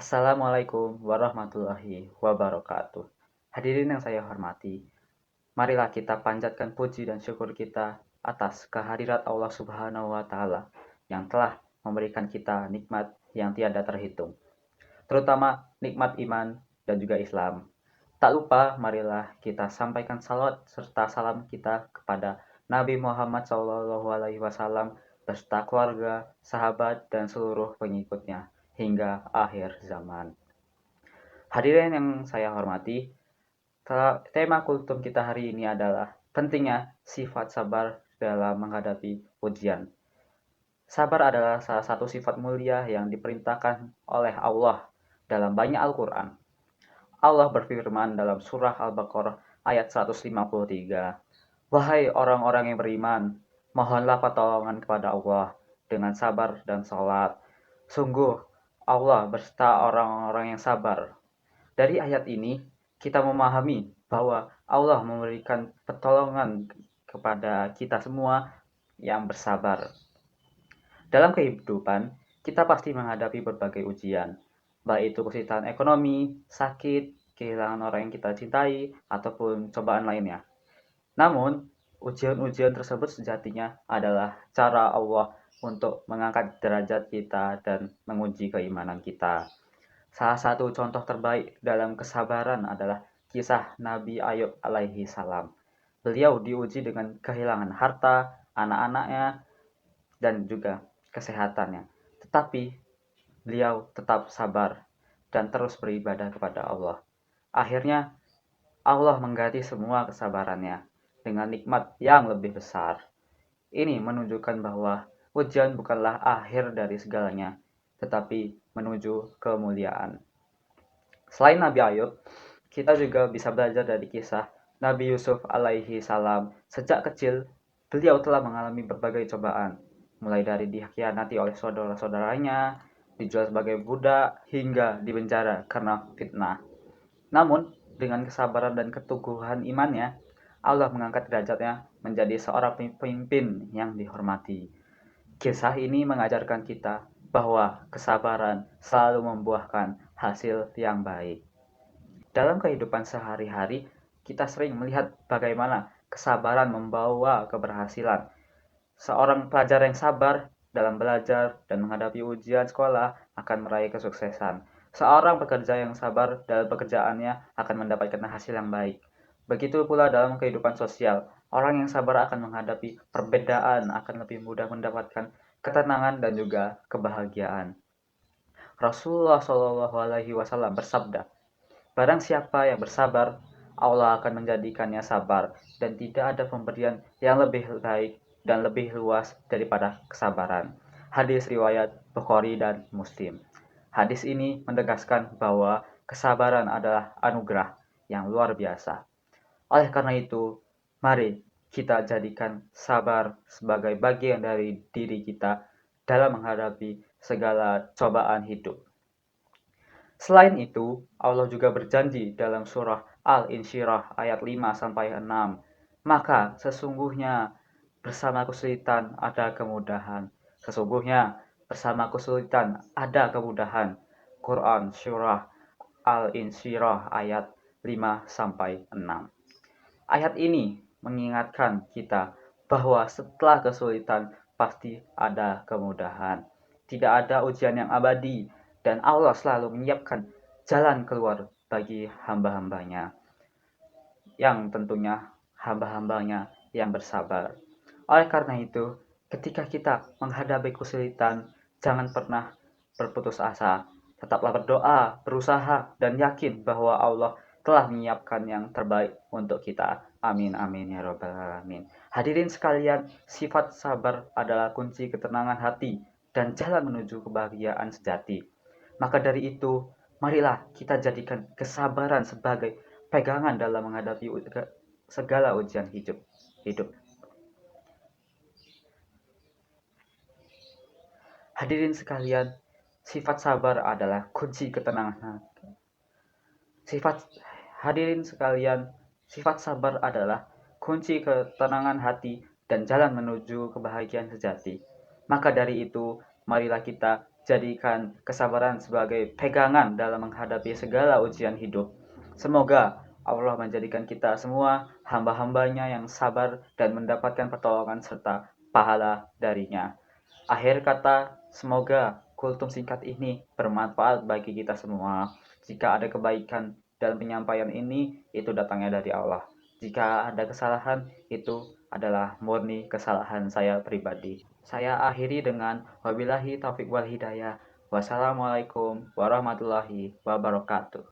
Assalamualaikum warahmatullahi wabarakatuh. Hadirin yang saya hormati, marilah kita panjatkan puji dan syukur kita atas kehadirat Allah Subhanahu wa Ta'ala yang telah memberikan kita nikmat yang tiada terhitung, terutama nikmat iman dan juga Islam. Tak lupa, marilah kita sampaikan salawat serta salam kita kepada Nabi Muhammad SAW beserta keluarga, sahabat, dan seluruh pengikutnya hingga akhir zaman. Hadirin yang saya hormati, tema kultum kita hari ini adalah pentingnya sifat sabar dalam menghadapi ujian. Sabar adalah salah satu sifat mulia yang diperintahkan oleh Allah dalam banyak Al-Quran. Allah berfirman dalam surah Al-Baqarah ayat 153, "Wahai orang-orang yang beriman, mohonlah pertolongan kepada Allah dengan sabar dan salat. Sungguh, Allah beserta orang-orang yang sabar." Dari ayat ini, kita memahami bahwa Allah memberikan pertolongan kepada kita semua yang bersabar. Dalam kehidupan, kita pasti menghadapi berbagai ujian, baik itu kesulitan ekonomi, sakit, kehilangan orang yang kita cintai, ataupun cobaan lainnya. Namun, ujian-ujian tersebut sejatinya adalah cara Allah untuk mengangkat derajat kita dan menguji keimanan kita. Salah satu contoh terbaik dalam kesabaran adalah kisah Nabi Ayub alaihi salam. Beliau diuji dengan kehilangan harta, anak-anaknya, dan juga kesehatannya. Tetapi beliau tetap sabar dan terus beribadah kepada Allah. Akhirnya Allah mengganti semua kesabarannya dengan nikmat yang lebih besar. Ini menunjukkan bahwa ujian bukanlah akhir dari segalanya, tetapi menuju kemuliaan. Selain Nabi Ayub, kita juga bisa belajar dari kisah Nabi Yusuf alaihi salam. Sejak kecil, beliau telah mengalami berbagai cobaan, mulai dari dikhianati oleh saudara-saudaranya, dijual sebagai budak, hingga dipenjara karena fitnah. Namun, dengan kesabaran dan keteguhan imannya, Allah mengangkat derajatnya menjadi seorang pemimpin yang dihormati. Kisah ini mengajarkan kita bahwa kesabaran selalu membuahkan hasil yang baik. Dalam kehidupan sehari-hari, kita sering melihat bagaimana kesabaran membawa keberhasilan. Seorang pelajar yang sabar dalam belajar dan menghadapi ujian sekolah akan meraih kesuksesan. Seorang pekerja yang sabar dalam pekerjaannya akan mendapatkan hasil yang baik. Begitu pula dalam kehidupan sosial, orang yang sabar akan menghadapi perbedaan akan lebih mudah mendapatkan ketenangan dan juga kebahagiaan. Rasulullah SAW bersabda, "Barang siapa yang bersabar, Allah akan menjadikannya sabar, dan tidak ada pemberian yang lebih baik dan lebih luas daripada kesabaran." Hadis riwayat Bukhari dan Muslim. Hadis ini menegaskan bahwa kesabaran adalah anugerah yang luar biasa. Oleh karena itu, mari kita jadikan sabar sebagai bagian dari diri kita dalam menghadapi segala cobaan hidup. Selain itu, Allah juga berjanji dalam surah Al-Insyirah ayat 5-6, "Maka sesungguhnya bersama kesulitan ada kemudahan. Sesungguhnya bersama kesulitan ada kemudahan." Quran surah Al-Insyirah ayat 5-6. Ayat ini mengingatkan kita bahwa setelah kesulitan pasti ada kemudahan. Tidak ada ujian yang abadi, dan Allah selalu menyiapkan jalan keluar bagi hamba-hambanya, yang tentunya hamba-hambanya yang bersabar. Oleh karena itu, ketika kita menghadapi kesulitan, jangan pernah berputus asa. Tetaplah berdoa, berusaha, dan yakin bahwa Allah telah menyiapkan yang terbaik untuk kita. Amin, amin, ya robbal alamin. Hadirin sekalian, sifat sabar adalah kunci ketenangan hati dan jalan menuju kebahagiaan sejati. Maka dari itu, marilah kita jadikan kesabaran sebagai pegangan dalam menghadapi segala ujian hidup. Hadirin sekalian, sifat sabar adalah kunci ketenangan. Hadirin sekalian, sifat sabar adalah kunci ketenangan hati dan jalan menuju kebahagiaan sejati. Maka dari itu, marilah kita jadikan kesabaran sebagai pegangan dalam menghadapi segala ujian hidup. Semoga Allah menjadikan kita semua hamba-hambanya yang sabar dan mendapatkan pertolongan serta pahala darinya. Akhir kata, semoga kultum singkat ini bermanfaat bagi kita semua. Jika ada kebaikan dalam penyampaian ini, itu datangnya dari Allah. Jika ada kesalahan, itu adalah murni kesalahan saya pribadi. Saya akhiri dengan wabillahi taufiq wal hidayah. Wassalamualaikum warahmatullahi wabarakatuh.